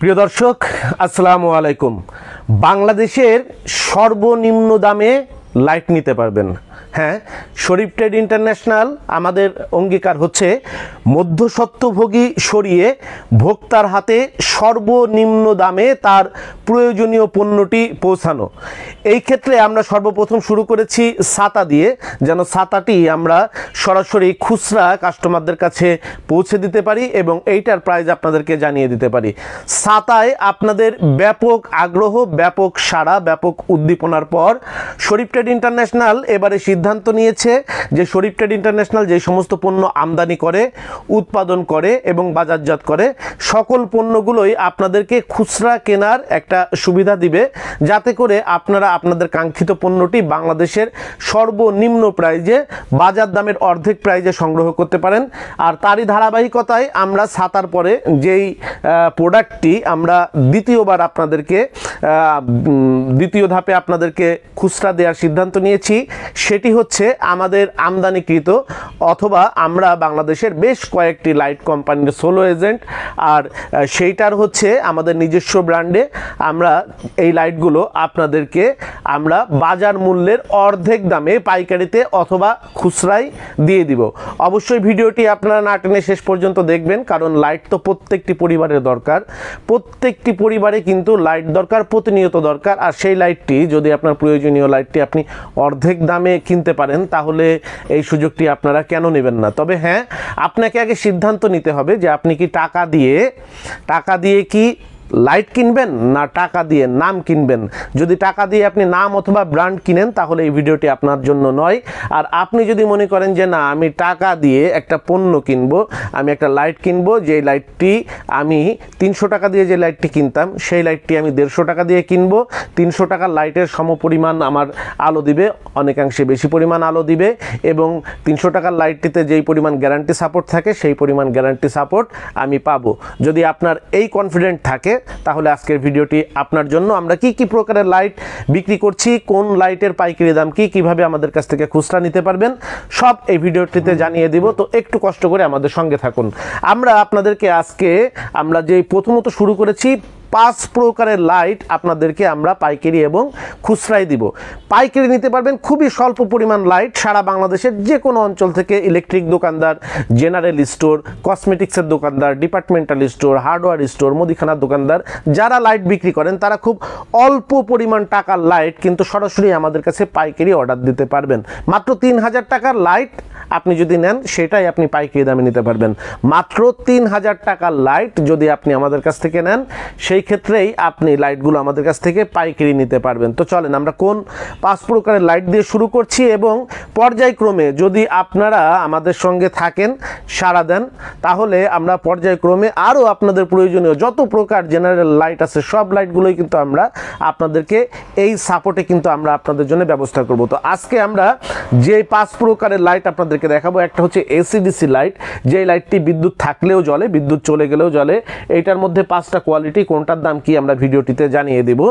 প্রিয় দর্শক আসসালামু আলাইকুম। বাংলাদেশের সর্বনিম্ন দামে লাইট নিতে পারবেন। হ্যাঁ, শরীফ ট্রেড ইন্টারন্যাশনাল আমাদের অঙ্গীকার হচ্ছে মধ্যস্বত্বভোগী সরিয়ে ভোক্তার হাতে সর্বনিম্ন দামে তার প্রয়োজনীয় পণ্যটি পৌঁছানো। এই ক্ষেত্রে আমরা সর্বপ্রথম শুরু করেছি ছাতা দিয়ে, যেন ছাতাটি আমরা সরাসরি খুচরা কাস্টমারদের কাছে পৌঁছে দিতে পারি এবং এইটার প্রাইস আপনাদেরকে জানিয়ে দিতে পারি। ছাতায় আপনাদের ব্যাপক আগ্রহ, ব্যাপক সাড়া, ব্যাপক উদ্দীপনার পর শরীফ ট্রেড ইন্টারন্যাশনাল এবারে সিদ্ধান্ত নিয়েছে যে শরীফ ট্রেড ইন্টারন্যাশনাল যে সমস্ত পণ্য আমদানি করে, উৎপাদন করে এবং বাজারজাত করে সকল পণ্যগুলোই আপনাদেরকে খুচরা কেনার একটা সুবিধা দিবে, যাতে করে আপনারা আপনাদের কাঙ্ক্ষিত পণ্যটি বাংলাদেশের সর্বনিম্ন প্রাইজে, বাজার দামের অর্ধেক প্রাইজে সংগ্রহ করতে পারেন। আর তারই ধারাবাহিকতায় আমরা ছাতার পরে যেই প্রোডাক্টটি আমরা দ্বিতীয়বার আপনাদেরকে দ্বিতীয় ধাপে আপনাদেরকে খুচরা দেওয়ার সিদ্ধান্ত নিয়েছি, সেটি হচ্ছে আমাদের আমদানিকৃত অথবা আমরা বাংলাদেশের বেশ কয়েকটি লাইট কোম্পানির সোলো এজেন্ট, আর সেইটার হচ্ছে আমাদের নিজস্ব ব্র্যান্ডে আমরা এই লাইটগুলো আপনাদেরকে আমরা বাজার মূল্যের অর্ধেক দামে পাইকারিতে অথবা খুচরায় দিয়ে দিব। অবশ্যই ভিডিওটি আপনারা না টেনে শেষ পর্যন্ত দেখবেন, কারণ লাইট তো প্রত্যেকটি পরিবারের দরকার, প্রত্যেকটি পরিবারে কিন্তু লাইট দরকার, প্রতিনিয়ত দরকার। আর সেই লাইটটি যদি আপনার প্রয়োজনীয় লাইটটি আপনি অর্ধেক দামে কিনতে পারেন, তাহলে এই সুযোগটি আপনারা কেন নেবেন না? তবে হ্যাঁ, আপনাকে আগে সিদ্ধান্ত নিতে হবে যে আপনি কি টাকা দিয়ে কি লাইট কিনবেন না টাকা দিয়ে নাম কিনবেন। যদি টাকা দিয়ে আপনি নাম অথবা ব্র্যান্ড কিনেন, তাহলে এই ভিডিওটি আপনার জন্য নয়। আর আপনি যদি মনে করেন যে না, আমি টাকা দিয়ে একটা পণ্য কিনবো, আমি একটা লাইট কিনবো, যে লাইটটি আমি 300 টাকা দিয়ে যে লাইটটি কিনতাম সেই লাইটটি আমি 150 টাকা দিয়ে কিনবো, 300 টাকার লাইটের সমপরিমাণ আমার আলো দিবে, অনেকাংশে বেশি পরিমাণ আলো দিবে, এবং 300 টাকার লাইটটিতে যেই পরিমাণ গ্যারান্টি সাপোর্ট থাকে সেই পরিমাণ গ্যারান্টি সাপোর্ট আমি পাবো। যদি আপনার এই কনফিডেন্ট থাকে, তাহলে আজকের ভিডিওটি আপনার জন্য। আমরা কি কি প্রকারের লাইট বিক্রি করছি, কোন লাইটের পাইকারি দাম কি, কিভাবে আমাদের কাছ থেকে খুচরা নিতে পারবেন, সব এই ভিডিওটিতে জানিয়ে দিব। তো একটু কষ্ট করে আমাদের সঙ্গে থাকুন। আমরা আপনাদেরকে আজকে আমরা যে প্রথমত শুরু করেছি 5 প্রকারের লাইট আপনাদেরকে আমরা পাইকারি এবং খুচরায় দিব। পাইকারি নিতে পারবেন খুবই স্বল্প পরিমাণ লাইট সারা বাংলাদেশের যে কোনো অঞ্চল থেকে। ইলেকট্রিক দোকানদার, জেনারেল স্টোর, কসমেটিক্সের দোকানদার, ডিপার্টমেন্টাল স্টোর, হার্ডওয়্যার স্টোর, মুদিখানার দোকানদার যারা লাইট বিক্রি করেন, তারা খুব অল্প পরিমাণ টাকার লাইট কিন্তু সরাসরি আমাদের কাছে পাইকারি অর্ডার দিতে পারবেন। মাত্র 3000 টাকার লাইট আপনি যদি নেন, সেটাই আপনি পাইকারি দামে নিতে পারবেন। মাত্র 3000 টাকার লাইট যদি আপনি আমাদের কাছ থেকে নেন, সেই ক্ষেত্রেই আপনি লাইটগুলো আমাদের কাছ থেকে পাইকারি নিতে পারবেন। তো চলেন আমরা কোন 5 প্রকারের লাইট দিয়ে শুরু করছি, এবং পর্যায়ক্রমে যদি আপনারা আমাদের সঙ্গে থাকেন, সাড়া দেন, তাহলে আমরা পর্যায়ক্রমে আরও আপনাদের প্রয়োজনীয় যত প্রকার জেনারেল লাইট আছে সব লাইটগুলোই কিন্তু আমরা আপনাদেরকে এই সাপোর্টে কিন্তু আমরা আপনাদের জন্য ব্যবস্থা করব। তো আজকে আমরা যে 5 প্রকারের লাইট আপনাদেরকে দেখাবো, একটা হচ্ছে এসিডিসি লাইট, যে লাইটটি বিদ্যুৎ থাকলেও জ্বলে, বিদ্যুৎ চলে গেলেও জ্বলে। এইটার মধ্যে 5টা কোয়ালিটি, কোনটার দাম কি আমরা ভিডিওটিতে জানিয়ে দেব।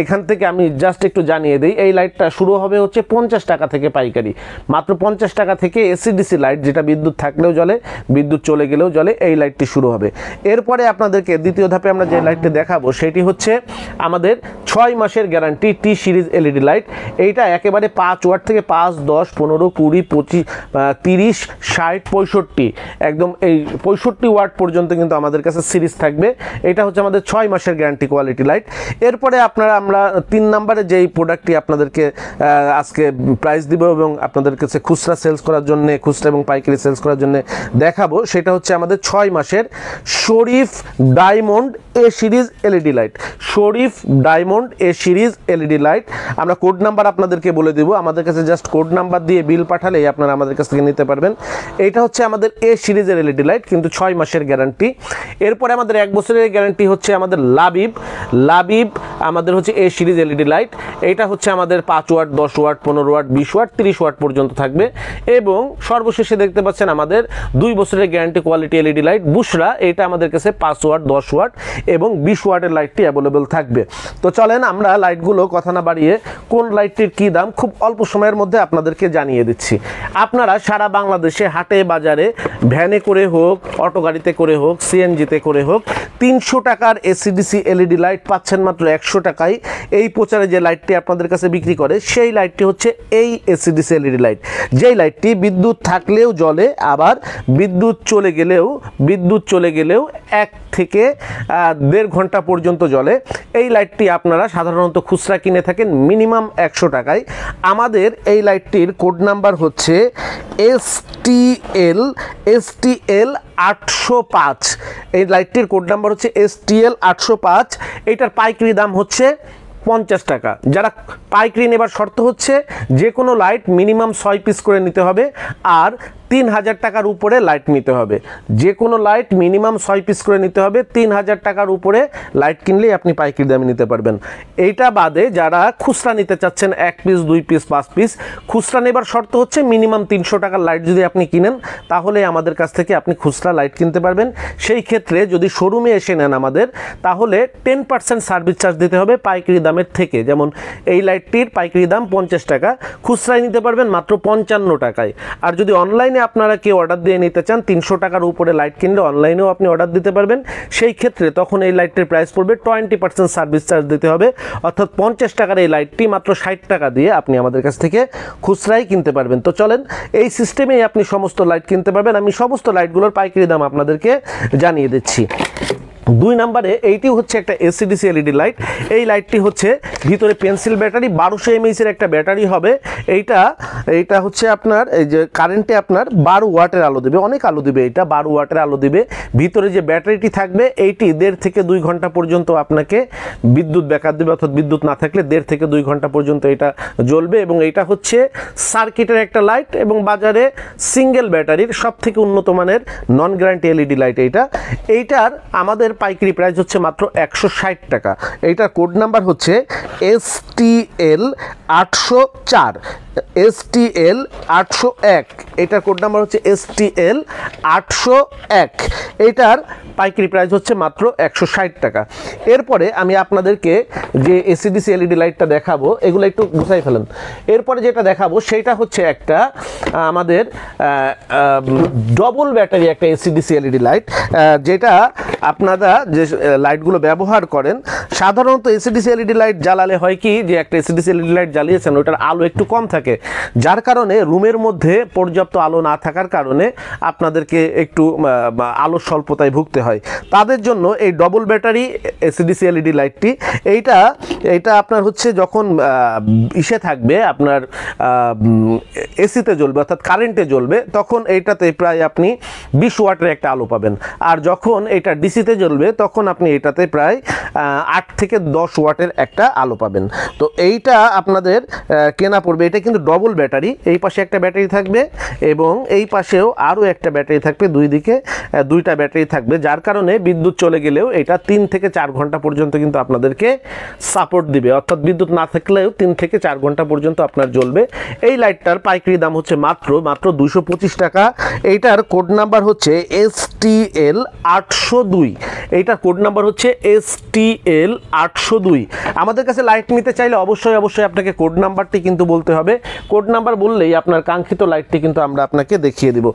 এখান থেকে আমি জাস্ট একটু জানিয়ে দিই, এই লাইটটা শুরু হবে হচ্ছে 50 টাকা থেকে পাইকারি, মাত্র 50 টাকা থেকে এসিডিসি লাইট, যেটা বিদ্যুৎ থাকলেও জ্বলে, বিদ্যুৎ চলে গেলেও জ্বলে, এই লাইটটি শুরু হবে। এরপরে আপনাদেরকে দ্বিতীয় ধাপে আমরা যে লাইটটি দেখাবো, সেটি হচ্ছে আমাদের 6 মাসের গ্যারান্টি টি সিরিজ এলইডি লাইট। এইটা একেবারে 5 ওয়াট থেকে 5, 10, 15, 20, 25, 30, 60, 65, একদম এই 65 ওয়াট পর্যন্ত কিন্তু আমাদের কাছে সিরিজ থাকবে। এটা হচ্ছে আমাদের 6 মাসের গ্যারান্টি কোয়ালিটি লাইট। এরপরে আমরা 3 নম্বরে যেই প্রোডাক্টটি আপনাদেরকে আজকে প্রাইস দিব এবং আপনাদের কাছে খুচরা সেলস করার জন্য, খুচরা এবং পাইকারি সেলস করার জন্য দেখাবো, সেটা হচ্ছে আমাদের 6 মাসের শরীফ ডায়মন্ড এ সিরিজ এলইডি লাইট। শরীফ ডায়মন্ড এ সিরিজ এলইডি লাইট আমরা কোড নাম্বার আপনাদেরকে বলে দেব, আমাদের কাছে জাস্ট কোড নাম্বার দিয়ে বিল পাঠালেই আপনারা আমাদের কাছ থেকে নিতে পারবেন। এইটা হচ্ছে আমাদের এ সিরিজের এলইডি লাইট, কিন্তু 6 মাসের গ্যারান্টি। এরপরে আমাদের 1 বছরের গ্যারান্টি হচ্ছে আমাদের লাবিব আমাদের হচ্ছে এ সিরিজ এলইডি লাইট। এইটা হচ্ছে আমাদের 5 watt, 10 watt, 15 watt, 20 watt, 30 watt পর্যন্ত থাকবে। এবং সর্বশেষে দেখতে পাচ্ছেন আমাদের 2 বছরের গ্যারান্টি কোয়ালিটি এলইডি লাইট বুশরা, এটা আমাদের কাছে 5 ওয়াট, 10 ওয়াট এবং 20 ওয়াটের লাইটটি অ্যাভেলেবেল থাকবে। তো চলেন আমরা লাইটগুলো কথা না বাড়িয়ে কোন লাইটটির কী দাম খুব অল্প সময়ের মধ্যে আপনাদেরকে জানিয়ে দিচ্ছি। আপনারা সারা বাংলাদেশে হাটে বাজারে ভ্যানে করে হোক, অটো গাড়িতে করে হোক, সিএনজিতে করে হোক, 300 টাকা প্রচার এসিডিসি এলইডি লাইট পাচ্ছেন মাত্র 100 টাকায়। এই প্রচারে যে লাইটটি আপনাদের কাছে বিক্রি করে সেই লাইটটি হচ্ছে এই এসিডিসি এলইডি লাইট, যেই লাইটটি বিদ্যুৎ থাকলেও জ্বলে, আবার বিদ্যুৎ চলে গেলেও 1 থেকে 1.5 ঘন্টা পর্যন্ত জ্বলে। এই লাইটটি আপনারা সাধারণত খুচরা কিনে থাকেন মিনিমাম 100 টাকায়। আমাদের এই লাইটটির কোড নাম্বার হচ্ছে STL 805। এই লাইটটির কোড নাম্বার হচ্ছে STL 805। এটার পাইকারি দাম হচ্ছে 50 টাকা। যারা পাইকারি নেবার শর্ত হচ্ছে যে কোনো লাইট মিনিমাম 6 পিস করে নিতে হবে, আর 3000 টাকার উপরে লাইট নিতে হবে। যে কোনো লাইট মিনিমাম 6 পিস করে নিতে হবে, 3000 টাকার উপরে লাইট কিনলেই আপনি পাইকারি দামে নিতে পারবেন। এইটা বাদে যারা খুচরা নিতে চাচ্ছেন 1 পিস 2 পিস 5 পিস, খুচরা নেবার শর্ত হচ্ছে মিনিমাম 300 টাকার লাইট যদি আপনি কিনেন তাহলে আমাদের কাছ থেকে আপনি খুচরা লাইট কিনতে পারবেন। সেই ক্ষেত্রে যদি শোরুমে এসে নেন আমাদের, তাহলে 10% সার্ভিস চার্জ দিতে হবে পাইকারি দামের থেকে। যেমন এই লাইটটির পাইকারি দাম 50 টাকা, খুচরায় নিতে পারবেন মাত্র 55 টাকায়। আর যদি অনলাইনে আপনারা কেউ অর্ডার দিয়ে নিতে চান, 300 টাকার উপরে লাইট কিনলে অনলাইনেও আপনি অর্ডার দিতে পারবেন। সেই ক্ষেত্রে তখন এই লাইটটির প্রাইস পড়বে 20% সার্ভিস চার্জ দিতে হবে, অর্থাৎ 50 টাকার এই লাইটটি মাত্র 60 টাকা দিয়ে আপনি আমাদের কাছ থেকে খুচরাই কিনতে পারবেন। তো চলেন এই সিস্টেমেই আপনি সমস্ত লাইট কিনতে পারবেন। আমি সমস্ত লাইটগুলোর পাইকারি দাম আপনাদেরকে জানিয়ে দিচ্ছি। 2 নম্বরে এইটি হচ্ছে একটা এসিডিসি এলইডি লাইট। এই লাইটটি হচ্ছে ভিতরে পেন্সিল ব্যাটারি, 1200 mAh এর একটা ব্যাটারি হবে। এইটা হচ্ছে আপনার এই যে কারেন্টে আপনার 12 ওয়াটের আলো দেবে, অনেক আলো দেবে, এটা 12 ওয়াটের আলো দেবে। ভিতরে যে ব্যাটারিটি থাকবে এইটি 1.5 থেকে 2 ঘন্টা পর্যন্ত আপনাকে বিদ্যুৎ ব্যাকআপ দেবে, অর্থাৎ বিদ্যুৎ না থাকলে 1.5 থেকে 2 ঘন্টা পর্যন্ত এটা জ্বলবে। এবং এটা হচ্ছে সার্কিটের একটা লাইট এবং বাজারে সিঙ্গেল ব্যাটারির সব থেকে উন্নত মানের নন গ্যারান্টি এলইডি লাইট। এইটার আমাদের পাইকারি প্রাইস হচ্ছে মাত্র 160 টাকা। এইটার কোড নাম্বার হচ্ছে STL 804, STL 801। এটার কোড নাম্বার হচ্ছে STL 801। এইটার পাইকারি প্রাইস হচ্ছে মাত্র 160 টাকা। এরপরে আমি আপনাদেরকে যে এসিডিসি এলইডি লাইটটা দেখাবো, এগুলো একটু গুছাই ফেলেন। এরপরে যেটা দেখাবো সেটা হচ্ছে একটা আমাদের ডবল ব্যাটারি একটা এসিডিসি এলইডি লাইট, যেটা আপনারা যে লাইটগুলো ব্যবহার করেন সাধারণত এসিডিসি এলইডি লাইট জ্বালালে হয় কি, যে একটা এসিডিসি এলইডি লাইট জ্বালিয়েছেন ওটার আলো একটু কম থাকে, যার কারণে রুমের মধ্যে পর্যাপ্ত আলো না থাকার কারণে আপনাদেরকে একটু আলো স্বল্পতায় ভুগতে হয়। তাদের জন্য এই ডবল ব্যাটারি এসিডিসি এলইডি লাইটটি, এইটা আপনার হচ্ছে যখন ইসে থাকবে আপনার এসিতে জ্বলবে অর্থাৎ কারেন্টে জ্বলবে, তখন এইটাতে প্রায় আপনি 20 ওয়াটের একটা আলো পাবেন। আর যখন এটা ডিসিতে জ্বলবে তখন আপনি এটাতে প্রায় 8 থেকে 10 ওয়াটের একটা আলো পাবেন। তো এইটা আপনাদের কেনা পড়বে। এটা কিন্তু ডবল ব্যাটারি, এই পাশে একটা ব্যাটারি থাকবে এবং এই পাশেও আরও একটা ব্যাটারি থাকবে, দুই দিকে 2টা ব্যাটারি থাকবে, যার কারণে বিদ্যুৎ চলে গেলেও এটা 3 থেকে 4 ঘন্টা পর্যন্ত কিন্তু আপনাদেরকে সাপোর্ট দিবে, অর্থাৎ বিদ্যুৎ না থাকলেও 3 থেকে 4 ঘন্টা পর্যন্ত আপনার জ্বলবে। এই লাইটটার পাইকারি দাম হচ্ছে মাত্র 225 টাকা। এইটার কোড নাম্বার হচ্ছে STL 802। এইটার কোড নাম্বার হচ্ছে STL 802। আমাদের কাছে লাইট নিতে চাইলে অবশ্যই আপনাকে কোড নাম্বারটি কিন্তু বলতে হবে। কোড নাম্বার বললেই আপনার কাঙ্ক্ষিত লাইটটি কিন্তু আমরা আপনাকে দেখিয়ে দিব।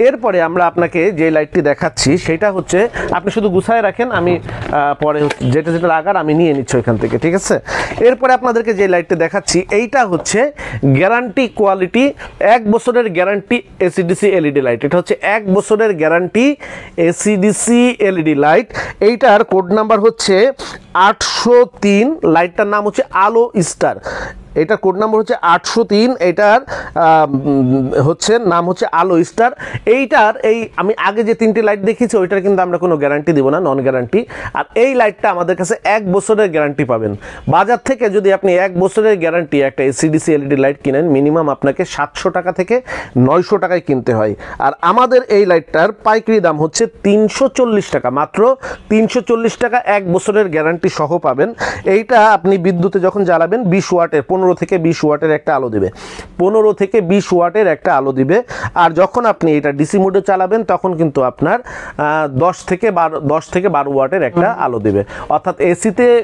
এরপরে আমরা আপনাকে যে লাইটটি দেখাচ্ছি সেটা হচ্ছে, আপনি শুধু গুছায় রাখেন, আমি পরে যেটা লাগার আমি নিয়ে নিচ্ছি ওইখান থেকে, ঠিক আছে। এরপরে আপনাদেরকে যে লাইটটি দেখাচ্ছি এইটা হচ্ছে গ্যারান্টি কোয়ালিটি, 1 বছরের গ্যারান্টি এসিডিসি এলইডি লাইট। এটা হচ্ছে 1 বছরের গ্যারান্টি এসিডিসি এলইডি লাইট। এইটার কোড নাম্বার হচ্ছে 803। লাইটটার নাম হচ্ছে আলো স্টার। এটার কোড নাম্বার হচ্ছে 803। এটার হচ্ছে নাম হচ্ছে আলো স্টার। এইটার আমি আগে যে 3টি লাইট দেখিয়েছি ওইটার কিন্তু আমরা কোনো গ্যারান্টি দিব না, নন গ্যারান্টি। আর এই লাইটটা আমাদের কাছে 1 বছরের গ্যারান্টি পাবেন। বাজার থেকে যদি আপনি 1 বছরের গ্যারান্টি একটা এসিডিসি এলইডি লাইট কিনেন, মিনিমাম আপনাকে 700 টাকা থেকে 900 টাকায় কিনতে হয়। আর আমাদের এই লাইটটার পাইকারি দাম হচ্ছে 340 টাকা, মাত্র 340 টাকা 1 বছরের গ্যারান্টি সহ পাবেন। এইটা আপনি বিদ্যুতে যখন জ্বালাবেন 20 ওয়াটের 15 থেকে 20 ওয়াটের একটা আলো দিবে, 15 থেকে 20 ওয়াটের একটা আলো দিবে। আর যখন আপনি এটা ডিসি মোডে চালাবেন তখন কিন্তু আপনার 10 থেকে 12 ওয়াটের একটা আলো দিবে। অর্থাৎ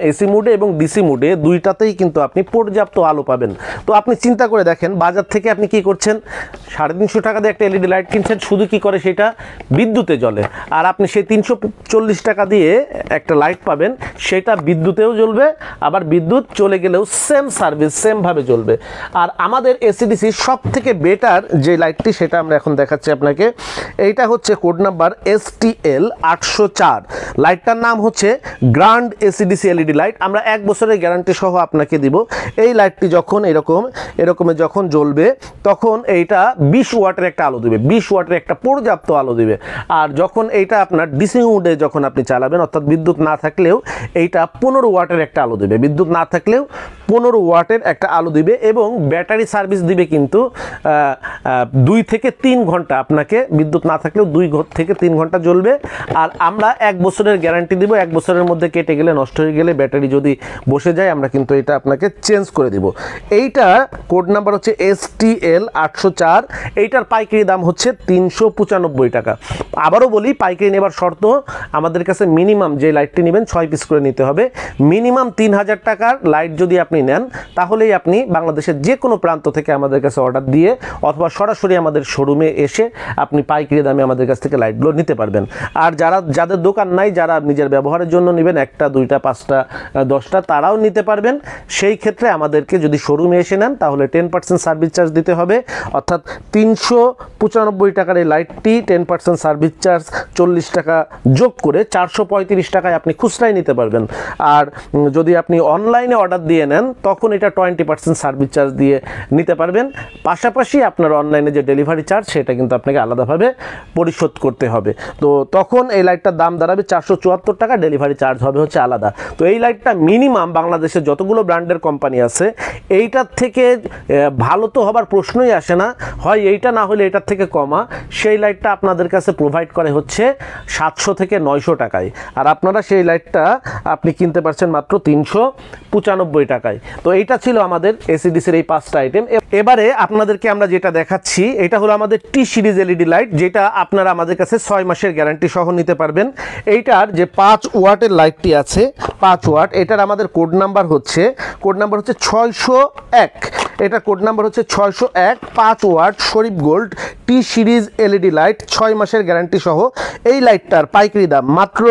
এসি মোডে এবং ডিসি মোডে দুইটাতেই কিন্তু আপনি পর্যাপ্ত আলো পাবেন। তো আপনি চিন্তা করে দেখেন, বাজার থেকে আপনি কি করছেন, 350 টাকা দিয়ে একটা এলইডি লাইট কিনছেন, শুধু কি করে সেটা বিদ্যুতে জ্বলে। আর আপনি সেই 340 টাকা দিয়ে একটা লাইট পাবেন, সেটা বিদ্যুতেও জ্বলবে, আবার বিদ্যুৎ চলে গেলেও সেম সার্ভিস সেমভাবে জ্বলবে। আর আমাদের এসিডিসি সব থেকে বেটার যে লাইটটি সেটা আমরা এখন দেখাচ্ছি আপনাকে। এইটা হচ্ছে কোড নাম্বার STL 804। লাইটটার নাম হচ্ছে গ্র্যান্ড এসিডিসি এলইডি লাইট। আমরা 1 বছরের গ্যারান্টি সহ আপনাকে দিব। এই লাইটটি যখন এরকম যখন জ্বলবে তখন এইটা 20 ওয়াটের একটা আলো দিবে, 20 ওয়াটের একটা পর্যাপ্ত আলো দিবে। আর যখন এইটা আপনার ডিসি মোডে যখন আপনি চালাবেন, অর্থাৎ বিদ্যুৎ না থাকলেও এইটা 15 ওয়াটের একটা আলো দিবে, বিদ্যুৎ না থাকলেও 15 ওয়াটের একটা আলো দিবে। এবং ব্যাটারি সার্ভিস দিবে কিন্তু 2 থেকে 3 ঘন্টা, আপনাকে বিদ্যুৎ না থাকলেও 2 থেকে 3 ঘন্টা জ্বলবে। আর আমরা 1 বছরের গ্যারান্টি দিব। 1 বছরের মধ্যে কেটে গেলে, নষ্ট হয়ে গেলে, ব্যাটারি যদি বসে যায়, আমরা কিন্তু এটা আপনাকে চেঞ্জ করে দিব। এইটা কোড নাম্বার হচ্ছে STL 804। এইটার পাইকারি দাম হচ্ছে 395 টাকা। আবারও বলি, পাইকারি নেবার শর্ত, আমাদের কাছে মিনিমাম যে লাইটটি নেবেন 6 পিস করে নিতে হবে। মিনিমাম 3000 টাকার লাইট যদি আপনি নেন, তাহলেই আপনি বাংলাদেশের যে কোনো প্রান্ত থেকে আমাদের কাছে অর্ডার দিয়ে অথবা সরাসরি আমাদের শোরুমে এসে আপনি পাইকারি দামে আমাদের কাছ থেকে লাইটগুলো নিতে পারবেন। আর যাদের দোকান নাই, যারা নিজের ব্যবহারের জন্য নেবেন, 1টা 2টা 5টা 10টা, তারাও নিতে পারবেন। সেই ক্ষেত্রে আমাদেরকে যদি শোরুমে এসে নেন তাহলে 10% সার্ভিস চার্জ দিতে হবে। অর্থাৎ 395 টাকার এই লাইটটি 10% সার্ভিস চার্জ 40 টাকা যোগ করে 435 টাকায় আপনি খুচরাই নিতে পারবেন। আর যদি আপনি অনলাইনে অর্ডার দিয়ে নেন তখন এটা 20% সার্ভিস চার্জ দিয়ে নিতে পারবেন। পাশাপাশি আপনার অনলাইনে যে ডেলিভারি চার্জ সেটা কিন্তু আপনাকে আলাদাভাবে পরিশোধ করতে হবে। তো তখন এই লাইটটার দাম দাঁড়াবে 474 টাকা, ডেলিভারি চার্জ হবে হচ্ছে আলাদা। তো এই লাইটটা মিনিমাম বাংলাদেশে যতগুলো ব্র্যান্ডের কোম্পানি আছে, এইটার থেকে ভালো তো হবার প্রশ্নই আসে না, হয় এইটা না হলে এটার থেকে কমা। সেই লাইটটা আপনাদের কাছে প্রোভাইড করে হচ্ছে 700 থেকে 900 টাকায়। আর আপনারা সেই লাইটটা আপনি কিনতে পারছেন মাত্র 395 টাকায়। তো এইটা ছিল আমাদের এসিডিসির এই 5টা আইটেম। এবারে আপনাদেরকে আমরা যেটা দেখাচ্ছি, এটা হলো আমাদের টি সিরিজ এলইডি লাইট, যেটা আপনারা আমাদের কাছে 6 মাসের গ্যারান্টি সহ নিতে পারবেন। এইটার যে 5 ওয়াটের লাইটটি আছে, 5 ওয়াট, এটার আমাদের কোড নাম্বার হচ্ছে 601। এটা কোড নাম্বার হচ্ছে 601, 5 ওয়াট শরীফ গোল্ড টি সিরিজ এলইডি লাইট, 6 মাসের গ্যারান্টি সহ। এই লাইটটার পাইকারি দাম মাত্র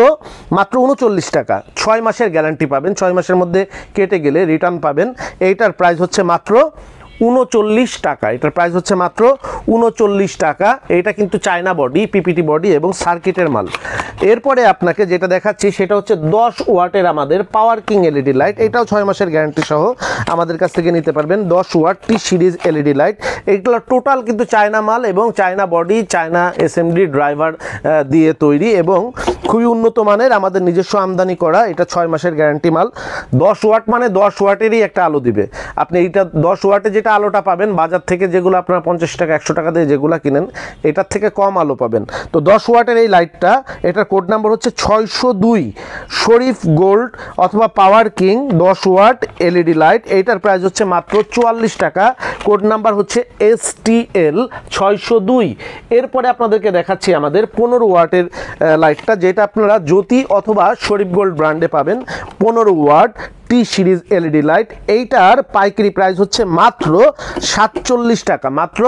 39 টাকা। 6 মাসের গ্যারান্টি পাবেন, 6 মাসের মধ্যে কেটে গেলে রিটার্ন পাবেন। এইটার প্রাইস হচ্ছে মাত্র 39 টাকা। এটার প্রাইস হচ্ছে মাত্র 39 টাকা। এটা কিন্তু চায়না বডি, পিপিটি বডি এবং সার্কিটের মাল। এরপরে আপনাকে যেটা দেখাচ্ছি সেটা হচ্ছে 10 ওয়াটের আমাদের পাওয়ার কিং এলইডি লাইট। এটাও 6 মাসের গ্যারান্টি সহ আমাদের কাছ থেকে নিতে পারবেন। 10 ওয়াট টি সিরিজ এলইডি লাইট, এইগুলো টোটাল কিন্তু চায়না মাল এবং China body, China SMD driver দিয়ে তৈরি এবং খুবই উন্নত মানের, আমাদের নিজস্ব আমদানি করা। এটা 6 মাসের গ্যারান্টি মাল। 10 ওয়াট মানে 10 ওয়াটেরই একটা আলো দিবে। আপনি এইটা 10 ওয়াটে যেটা আলোটা পাবেন বাজার থেকে, যেগুলো আপনার 50 টাকা 100 টাকা দিয়ে যেগুলো কিনেন, এটার থেকে কম আলো পাবেন। তো 10 ওয়াটের এই লাইটটা, এটার কোড নাম্বার হচ্ছে 602 শরীফ গোল্ড অথবা পাওয়ার কিং 10 ওয়াট এলইডি লাইট। এইটার প্রাইস হচ্ছে মাত্র 44 টাকা। কোড নাম্বার হচ্ছে STL 602। এরপরে আপনাদেরকে দেখাচ্ছি আমাদের 15 ওয়াটের লাইটটা, যেটা আপনারা জ্যোতি অথবা শরীফ গোল্ড ব্র্যান্ডে পাবেন। 15 ওয়াট টি সিরিজ এলইডি লাইট, এইটার পাইকারি প্রাইস হচ্ছে মাত্র 47 টাকা, মাত্র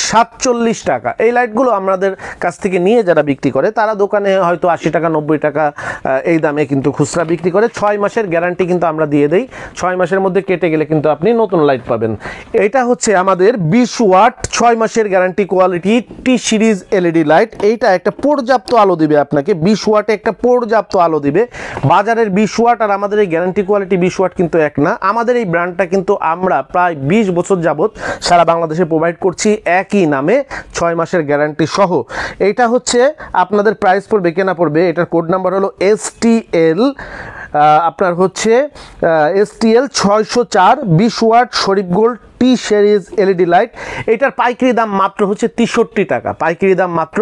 47 টাকা। এই লাইটগুলো আমাদের কাছ থেকে নিয়ে যারা বিক্রি করে তারা দোকানে হয়তো 80 টাকা 90 টাকা এই দামে কিন্তু খুচরা বিক্রি করে। 6 মাসের গ্যারান্টি কিন্তু আমরা দিয়ে দেই। 6 মাসের মধ্যে কেটে গেলে কিন্তু আপনি নতুন লাইট পাবেন। এটা হচ্ছে আমাদের 20 ওয়াট 6 মাসের গ্যারান্টি কোয়ালিটি টি সিরিজ এলইডি লাইট। এইটা একটা পর্যাপ্ত আলো দিবে আপনাকে, 20 ওয়াটে একটা পর্যাপ্ত আলো দিবে। বাজারের 20 ওয়াট আর আমাদের এই গ্যারান্টি কোয়ালিটি 20 ওয়াট কিন্তু এক না। আমাদের এই ব্র্যান্ডটা কিন্তু আমরা প্রায় 20 বছর যাবত সারা বাংলাদেশে প্রোভাইড করছি একই নামে 6 মাসের গ্যারান্টি সহ। এইটা হচ্ছে আপনাদের প্রাইস পড়বে কেনা পড়বে, এটার কোড নাম্বার হলো STL আপনার হচ্ছে STL 604 20 ওয়াট শরীফ গোল্ড টি সিরিজ এলইডি লাইট, এটার পাইকারি দাম মাত্র হচ্ছে 63 টাকা, পাইকারি দাম মাত্র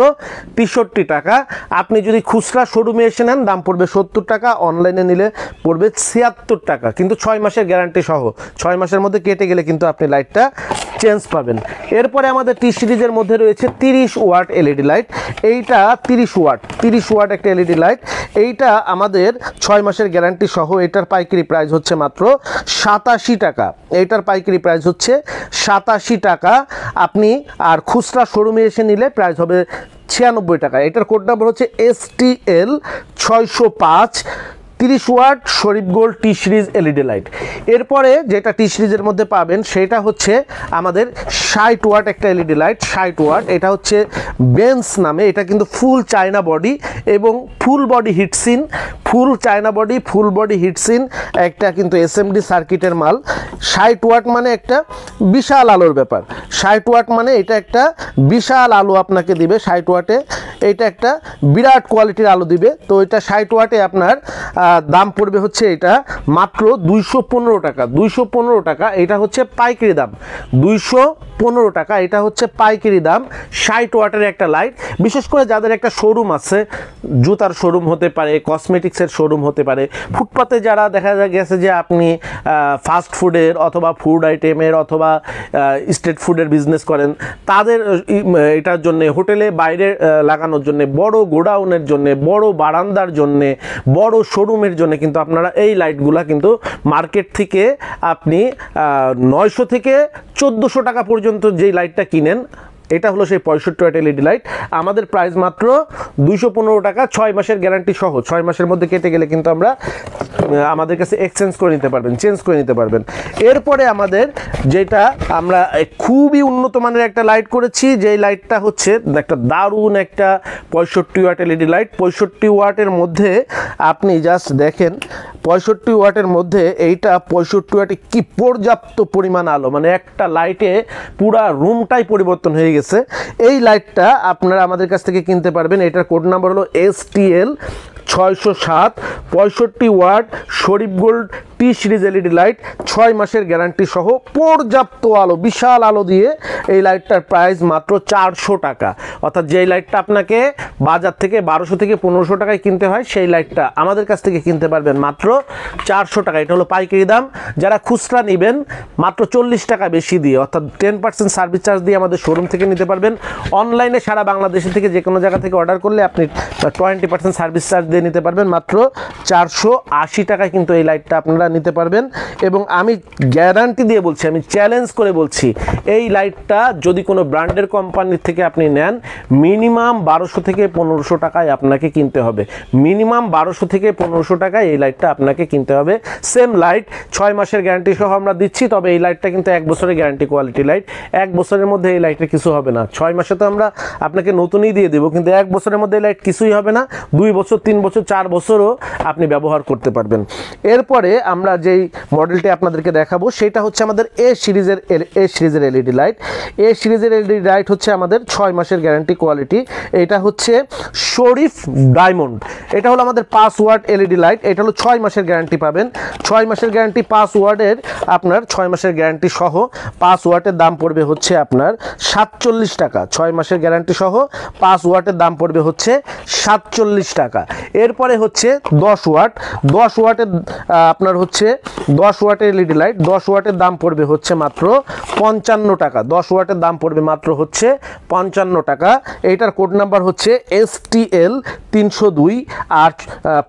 63 টাকা। আপনি যদি খুচরা শোরুমে এসে নেন দাম পড়বে 70 টাকা, অনলাইনে নিলে পড়বে 76 টাকা, কিন্তু 6 মাসের গ্যারান্টি সহ। 6 মাসের মধ্যে কেটে গেলে কিন্তু আপনি লাইটটা চেঞ্জ পাবেন। এরপরে আমাদের টি সিরিজের মধ্যে রয়েছে 30 ওয়াট এলইডি লাইট, এইটা 30 ওয়াট একটা এলইডি লাইট, এইটা আমাদের 6 মাসের গ্যারান্টি সহ। এটার পাইকারি প্রাইস হচ্ছে মাত্র 87 টাকা, এইটার পাইকারি প্রাইস হচ্ছে 87 টাকা। আপনি আর খুচরা শোরুমে এসে নিলে প্রাইস হবে 96 টাকা। এটার কোড নাম্বার হচ্ছে STL 605, 30 ওয়াট শরীফ গোল্ড টি সিরিজ এলইডি লাইট। এরপরে যেটা টি সিরিজের মধ্যে পাবেন সেটা হচ্ছে আমাদের 60 ওয়াট একটা এলইডি লাইট, 60 ওয়াট। এটা হচ্ছে বেন্স নামে, এটা কিন্তু ফুল চায়না বডি এবং full body heatsink, full China body, full body heatsink একটা কিন্তু এসএমডি সার্কিটের মাল। 60 ওয়াট মানে একটা বিশাল আলোর ব্যাপার, 60 ওয়াট মানে এটা একটা বিশাল আলো আপনাকে দিবে। 60 ওয়াটে এটা একটা বিরাট কোয়ালিটির আলো দিবে। তো এটা 60 ওয়াটে আপনার দাম পড়বে হচ্ছে এটা মাত্র 215 টাকা, 215 টাকা। এটা হচ্ছে পাইকারি দাম 215 টাকা, এটা হচ্ছে পাইকারি দাম 60 ওয়াটের একটা লাইট। বিশেষ করে যাদের একটা শোরুম আছে, জুতার শোরুম হতে পারে, কসমেটিক্সের শোরুম হতে পারে, ফুটপাতে যারা দেখা গেছে যে আপনি ফাস্ট ফুডের অথবা ফুড আইটেমের অথবা স্ট্রিট ফুডের বিজনেস করেন, তাদের এটার জন্য হোটেলে বাইরে লাগানোর জন্য, বড় গোডাউনের জন্য, বড় বারান্দার জন্য, বড় শোরুমের জন্য কিন্তু আপনারা এই লাইটগুলা কিন্তু মার্কেট থেকে আপনি 900 থেকে 1400 টাকা পর্যন্ত যেই লাইটটা কিনেন, এটা হলো সেই 65 ওয়াট এলইডি লাইট। আমাদের প্রাইস মাত্র 215 টাকা, 6 মাসের গ্যারান্টি সহ। 6 মাসের মধ্যে কেটে গেলে কিন্তু আমরা আমাদের কাছে এক্সচেঞ্জ করে নিতে পারবেন, চেঞ্জ করে নিতে পারবেন। এরপরে আমাদের যেটা আমরা খুবই উন্নত মানের একটা লাইট করেছি, যেই লাইটটা হচ্ছে একটা দারুণ একটা 65 ওয়াট এলইডি লাইট। 65 ওয়াটের মধ্যে আপনি জাস্ট দেখেন, 65 ওয়াটের মধ্যে এইটা 65 ওয়াটে কি পর্যাপ্ত পরিমাণ আলো, মানে একটা লাইটে পুরা রুমটাই পরিবর্তন হয়ে গেছে। এই লাইটটা আপনারা আমাদের কাছ থেকে কিনতে পারবেন। এটার কোড নাম্বার হলো STL 607, 65 ওয়াট শরীফ গোল্ড টি সিরিজ এলইডি লাইট, 6 মাসের গ্যারান্টি সহ, পর্যাপ্ত আলো, বিশাল আলো দিয়ে এই লাইটটার প্রাইস মাত্র 400 টাকা। অর্থাৎ যেই লাইটটা আপনাকে বাজার থেকে 1200 থেকে 1500 টাকায় কিনতে হয়, সেই লাইটটা আমাদের কাছ থেকে কিনতে পারবেন মাত্র 400 টাকা। এটা হলো পাইকারি দাম। যারা খুচরা নেবেন মাত্র 40 টাকা বেশি দিয়ে, অর্থাৎ 10% সার্ভিস চার্জ দিয়ে আমাদের শোরুম থেকে নিতে পারবেন। অনলাইনে সারা বাংলাদেশে থেকে যে কোনো জায়গা থেকে অর্ডার করলে আপনি 20% সার্ভিস চার্জ দিয়ে নিতে পারবেন মাত্র 480 টাকায় কিন্তু এই লাইটটা আপনারা নিতে পারবেন। এবং আমি গ্যারান্টি দিয়ে বলছি, আমি চ্যালেঞ্জ করে বলছি, এই লাইটটা যদি কোনো ব্র্যান্ডের কোম্পানির থেকে আপনি নেন, মিনিমাম 1200 থেকে 1500 টাকায় আপনাকে কিনতে হবে। মিনিমাম 1200 থেকে 1500 টাকায় এই লাইটটা আপনাকে কিনতে হবে। সেম লাইট 6 মাসের গ্যারান্টি সহ আমরা দিচ্ছি, তবে এই লাইটটা কিন্তু 1 বছরের গ্যারান্টি কোয়ালিটি লাইট। 1 বছরের মধ্যে এই লাইটের কিছু হবে না। 6 মাসে তো আমরা আপনাকে নতুনই দিয়ে দেবো, কিন্তু 1 বছরের মধ্যে এই লাইট কিছুই হবে না। 2 বছর, 3 বছর, 4 বছরও আপনি ব্যবহার করতে পারবেন। এরপরে আমরা যেই মডেলটি আপনাদেরকে দেখাবো সেটা হচ্ছে আমাদের এ সিরিজের এলইডি লাইট। এ সিরিজের এলইডি লাইট হচ্ছে আমাদের 6 মাসের গ্যারান্টি কোয়ালিটি। এটা হচ্ছে শরীফ ডায়মন্ড। এটা হলো আমাদের 5 ওয়াট এলইডি লাইট। এটা হলো 6 মাসের গ্যারান্টি পাবেন। 6 মাসের গ্যারান্টি, 5 ওয়াটের আপনার 6 মাসের গ্যারান্টি সহ 5 ওয়াটের দাম পড়বে হচ্ছে আপনার 47 টাকা। 6 মাসের গ্যারান্টি সহ 5 ওয়াটের দাম পড়বে হচ্ছে 47 টাকা। এরপরে হচ্ছে 10 ওয়াট। 10 ওয়াটের আপনার হচ্ছে 10 ওয়াটের এলইডি লাইট। 10 ওয়াটের দাম পড়বে হচ্ছে মাত্র 55 টাকা। 10 ওয়াটের দাম পড়বে মাত্র হচ্ছে 55 টাকা। এইটার কোড নাম্বার হচ্ছে STL 302, আর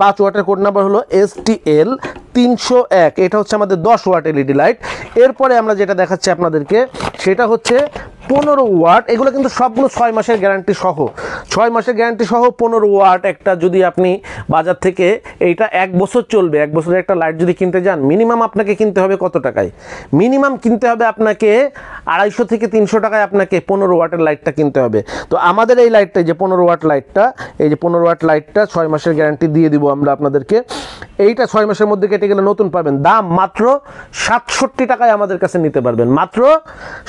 5 ওয়াটের কোড নাম্বার হলো STL 301। এটা হচ্ছে আমাদের 10 ওয়াট এলইডি লাইট। এরপরে আমরা যেটা দেখাচ্ছি আপনাদেরকে সেটা হচ্ছে 15 ওয়াট। এগুলো কিন্তু সবগুলো 6 মাসের গ্যারান্টি সহ। 6 মাসের গ্যারান্টি সহ 15 ওয়াট একটা যদি আপনি বাজার থেকে, এইটা 1 বছর চলবে। 1 বছরের একটা লাইট যদি কিনতে যান, মিনিমাম আপনাকে কিনতে হবে কত টাকায়? মিনিমাম কিনতে হবে আপনাকে 250 থেকে 300 টাকায় আপনাকে 15 ওয়াটের লাইটটা কিনতে হবে। তো আমাদের এই লাইটটা, যে 15 ওয়াট লাইটটা, এই যে 15 ওয়াট লাইটটা 6 মাসের গ্যারান্টি দিয়ে দিব আমরা আপনাদেরকে। এইটা 6 মাসের মধ্যে কেটে গেলে নতুন পাবেন। দাম মাত্র 67 টাকায় আমাদের কাছে নিতে পারবেন। মাত্র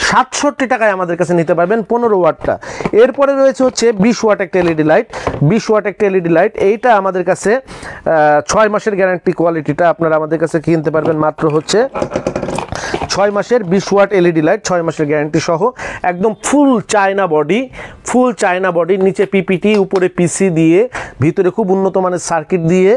67 টাকায় আমাদের কাছে নিতে পারবেন 15 ওয়াটটা। এরপরে রয়েছে হচ্ছে 20 ওয়াট একটা এলইডি লাইট। 20 ওয়াট একটা এলইডি লাইট, এইটা আমাদের কাছে 6 মাসের গ্যারান্টি কোয়ালিটিটা আপনারা আমাদের কাছে কিনতে পারবেন মাত্র হচ্ছে 6 মাসের 20 ওয়াট এলইডি লাইট, 6 মাসের গ্যারান্টি সহ, একদম ফুল চায়না বডি, নিচে পিপিটি, উপরে পিসি দিয়ে, ভিতরে খুব উন্নত মানের সার্কিট দিয়ে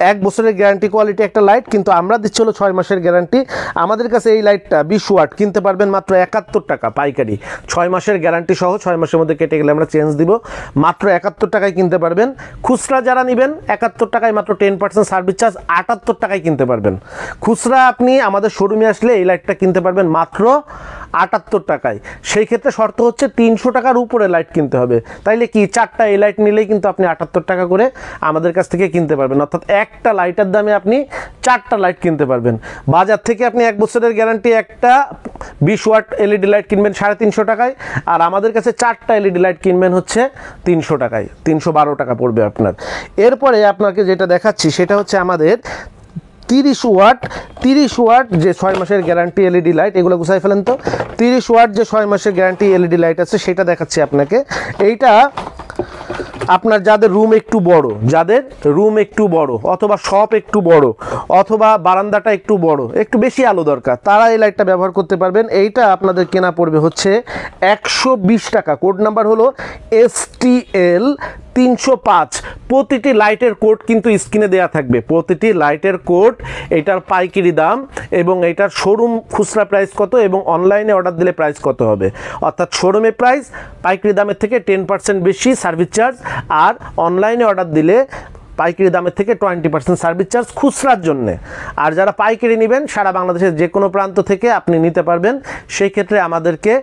1 বছরের গ্যারান্টি কোয়ালিটি একটা লাইট, কিন্তু আমরা দিচ্ছি হলো 6 মাসের গ্যারান্টি। আমাদের কাছে এই লাইটটা 20 ওয়াট কিনতে পারবেন মাত্র 71 টাকা পাইকারি, 6 মাসের গ্যারান্টি সহ, 6 মাসের মধ্যে কেটে গেলে আমরা চেঞ্জ দিব, মাত্র 71 টাকায় কিনতে পারবেন। খুচরা যারা নেবেন 71 টাকায় মাত্র 10% সার্ভিস চার্জ, 78 টাকায় কিনতে পারবেন। খুচরা আপনি আমাদের শোরুমে আসলে এই লাইটটা কিনতে পারবেন মাত্র 78 টাকায়। সেই ক্ষেত্রে শর্ত হচ্ছে 300 টাকার উপরে লাইট কিনতে হবে, তাইলে কি 4টা এই লাইট নিলেই কিন্তু আপনি 78 টাকা করে আমাদের কাছ থেকে কিনতে পারবেন, অর্থাৎ একটা লাইটের দামে আপনি 4টা লাইট কিনতে পারবেন। বাজার থেকে আপনি 1 বছরের গ্যারান্টি একটা 20 ওয়াট এলইডি লাইট কিনবেন 350 টাকায়, আর আমাদের কাছে 4টা এলইডি লাইট কিনবেন হচ্ছে 300 টাকায়, 312 টাকা পড়বে আপনার। এরপরে আপনাকে যেটা দেখাচ্ছি সেটা হচ্ছে আমাদের 30 ওয়াট যে 6 মাসের গ্যারান্টি এলইডি লাইট, এগুলো গুছাই ফেলেন তো। 30 ওয়াট যে 6 মাসের গ্যারান্টি এলইডি লাইট আছে সেটা দেখাচ্ছি আপনাকে। এইটা আপনার যাদের রুম একটু বড় অথবা শপ একটু বড় অথবা বারান্দাটা একটু বড়, একটু বেশি আলো দরকার, তারা এই লাইটটা ব্যবহার করতে পারবেন। এইটা আপনাদের কেনা পড়বে হচ্ছে 120 টাকা। কোড নাম্বার হলো STL 305। প্রতিটি লাইটের কোড কিন্তু স্ক্রিনে দেওয়া থাকবে, প্রতিটি লাইটের কোড, এটার পাইকারি দাম এবং এটার শোরুম খুচরা প্রাইস কত এবং অনলাইনে অর্ডার দিলে প্রাইস কত হবে। অর্থাৎ শোরুমে প্রাইস পাইকারি দামের থেকে 10% বেশি সার্ভিস চার্জ, আর অনলাইনে অর্ডার দিলে পাইকারি দামের থেকে 20% সার্ভিস চার্জ খুচরার জন্যে। আর যারা পাইকারি নেবেন সারা বাংলাদেশের যে কোনো প্রান্ত থেকে আপনি নিতে পারবেন। সেই ক্ষেত্রে আমাদেরকে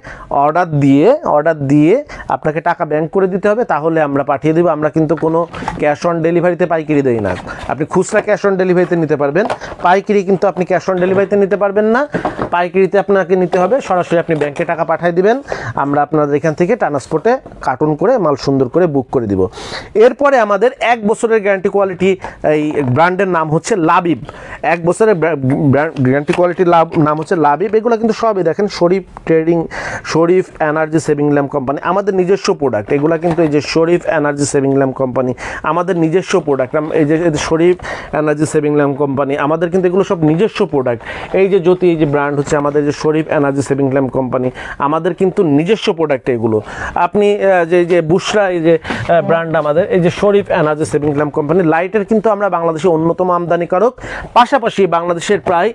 অর্ডার দিয়ে আপনাকে টাকা ব্যাংক করে দিতে হবে, তাহলে আমরা পাঠিয়ে দেবো। আমরা কিন্তু কোনো ক্যাশ অন ডেলিভারিতে পাইকারি দেই না। আপনি খুচরা ক্যাশ অন ডেলিভারিতে নিতে পারবেন, পাইকারি কিন্তু আপনি ক্যাশ অন ডেলিভারিতে নিতে পারবেন না। পাইকারিতে আপনাকে নিতে হবে সরাসরি, আপনি ব্যাংকে টাকা পাঠিয়ে দিবেন, আমরা আপনাদের এখান থেকে ট্রান্সপোর্টে কার্টুন করে মাল সুন্দর করে বুক করে দিব। এরপরে আমাদের 1 বছরের গ্যারান্টি কোয়ালিটি, এই ব্র্যান্ডের নাম হচ্ছে লাবিব। 1 বছরের গ্যারান্টি কোয়ালিটির নাম হচ্ছে লাবিব। এগুলো কিন্তু সবই দেখেন শরীফ এনার্জি সেভিং ল্যাম্প কোম্পানি, আমাদের নিজস্ব প্রোডাক্ট। এগুলো কিন্তু এই যে শরীফ এনার্জি সেভিং ল্যাম্প কোম্পানি আমাদের নিজস্ব প্রোডাক্ট। এই যে শরীফ এনার্জি সেভিং ল্যাম্প কোম্পানি আমাদের কিন্তু এগুলো সব নিজস্ব প্রোডাক্ট। এই যে জ্যোতি, এই যে ব্র্যান্ড হচ্ছে আমাদের যে শরীফ এনার্জি সেভিং ল্যাম্প কোম্পানি, আমাদের কিন্তু নিজস্ব প্রোডাক্ট এগুলো। আপনি যে বুশরা, এই যে ব্র্যান্ড আমাদের, এই যে শরীফ এনার্জি সেভিং ল্যাম্প কোম্পানি, লাইটের কিন্তু আমরা বাংলাদেশে অন্যতম আমদানিকারক। পাশাপাশি বাংলাদেশের প্রায়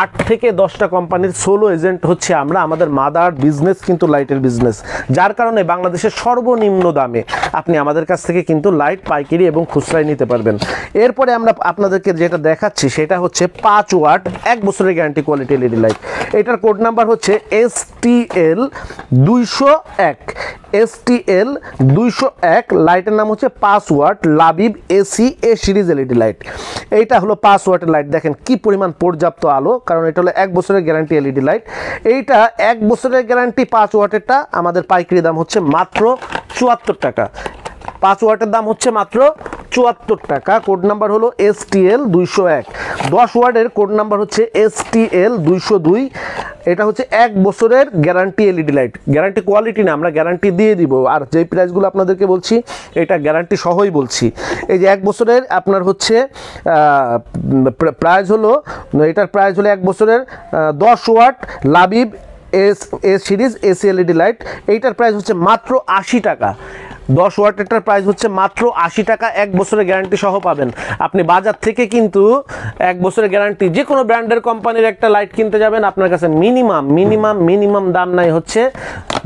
8 থেকে 10টা কোম্পানির সোলো এজেন্ট হচ্ছে আমরা। আমাদের মাদার বিজনেস কিন্তু লাইটের বিজনেস, যার কারণে বাংলাদেশের সর্বনিম্ন দামে আপনি আমাদের কাছ থেকে কিন্তু লাইট পাইকারি এবং খুচরায় নিতে পারবেন। এরপরে আমরা আপনাদেরকে যেটা দেখাচ্ছি সেটা হচ্ছে 5 ওয়াট 1 বছরের গ্যারান্টি কোয়ালিটি এলইডি লাইট। এটার কোড নাম্বার হচ্ছে STL 201। STL 201 লাইটের নাম হচ্ছে 5 ওয়াট লাবিব এসি এ সিরিজ এলইডি লাইট। এইটা হলো 5 ওয়াটের লাইট, দেখেন কি পরিমাণ পর্যাপ্ত আলো, কারণ এটা হলো 1 বছরের গ্যারান্টি এলইডি লাইট। এইটা 1 বছরের গ্যারান্টি 5 ওয়াটেরটা আমাদের পাইকারি দাম হচ্ছে মাত্র 74 টাকা। 5 ওয়াটের দাম হচ্ছে মাত্র 74 টাকা। কোড নাম্বার হলো STL 201। 10 ওয়াটের কোড নাম্বার হচ্ছে STL 202। এটা হচ্ছে 1 বছরের guarantee LED light. Guarantee quality না, আমরা গ্যারান্টি দিয়ে দিব। আর যেই প্রাইসগুলো আপনাদেরকে বলছি এটা গ্যারান্টি সহই বলছি। এই যে 1 বছরের আপনার হচ্ছে প্রাইস হলো, এটার প্রাইস হলো 1 বছরের 10 ওয়াট লাবিব A series AC LED light. এইটার প্রাইস হচ্ছে মাত্র 80 টাকা। 10 ওয়াটেরটার প্রাইস হচ্ছে মাত্র 80 টাকা। 1 বছরের গ্যারান্টি সহ পাবেন। আপনি বাজার থেকে কিন্তু 1 বছরের গ্যারান্টি যে কোনো ব্র্যান্ডের কোম্পানির একটা লাইট কিনতে যাবেন, আপনার কাছে মিনিমাম দাম নাই হচ্ছে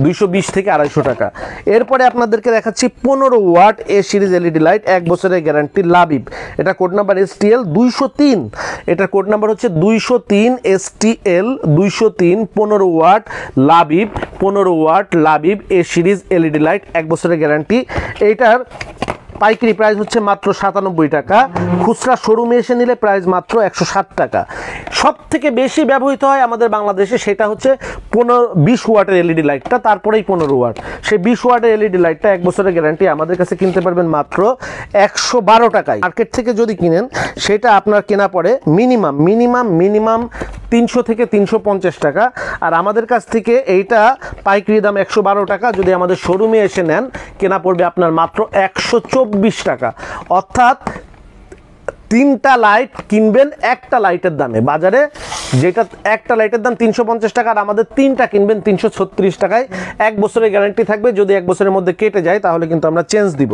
220 থেকে 250 টাকা। এরপরে আপনাদেরকে দেখাচ্ছি 15 ওয়াট এ সিরিজ এলইডি লাইট, 1 বছরের গ্যারান্টি লাবিব। এটা কোড নাম্বার STL 203। এটার কোড নাম্বার হচ্ছে 203 STL 203। 15 ওয়াট লাবিব, 15 ওয়াট লাবিব এ সিরিজ এলইডি লাইট, 1 বছরের গ্যারান্টি। এইটার পাইকারি প্রাইস হচ্ছে মাত্র 97 টাকা। খুচরা শোরুমে এসে নিলে প্রাইস মাত্র 160 টাকা। সব থেকে বেশি ব্যবহৃত হয় আমাদের বাংলাদেশে সেটা হচ্ছে 20 ওয়াটের এলইডি লাইটটা, তারপরেই 15 ওয়াট। সেই 20 ওয়াটের এলইডি লাইটটা 1 বছরের গ্যারান্টি আমাদের কাছে কিনতে পারবেন মাত্র 112 টাকায়। মার্কেট থেকে যদি কিনেন সেটা আপনার কেনা পড়ে মিনিমাম 300 থেকে 350 টাকা। আর আমাদের কাছ থেকে এইটা পাইকারি দাম 112 টাকা। যদি আমাদের শোরুমে এসে নেন কেনা পড়বে আপনার মাত্র 124 টাকা। অর্থাৎ 3টা লাইট কিনবেন একটা লাইটের দামে। বাজারে যেটা একটা লাইটের দাম 350 টাকা, আর আমাদের 3টা কিনবেন 336 টাকায়। 1 বছরের গ্যারান্টি থাকবে, যদি 1 বছরের মধ্যে কেটে যায় তাহলে কিন্তু আমরা চেঞ্জ দিব।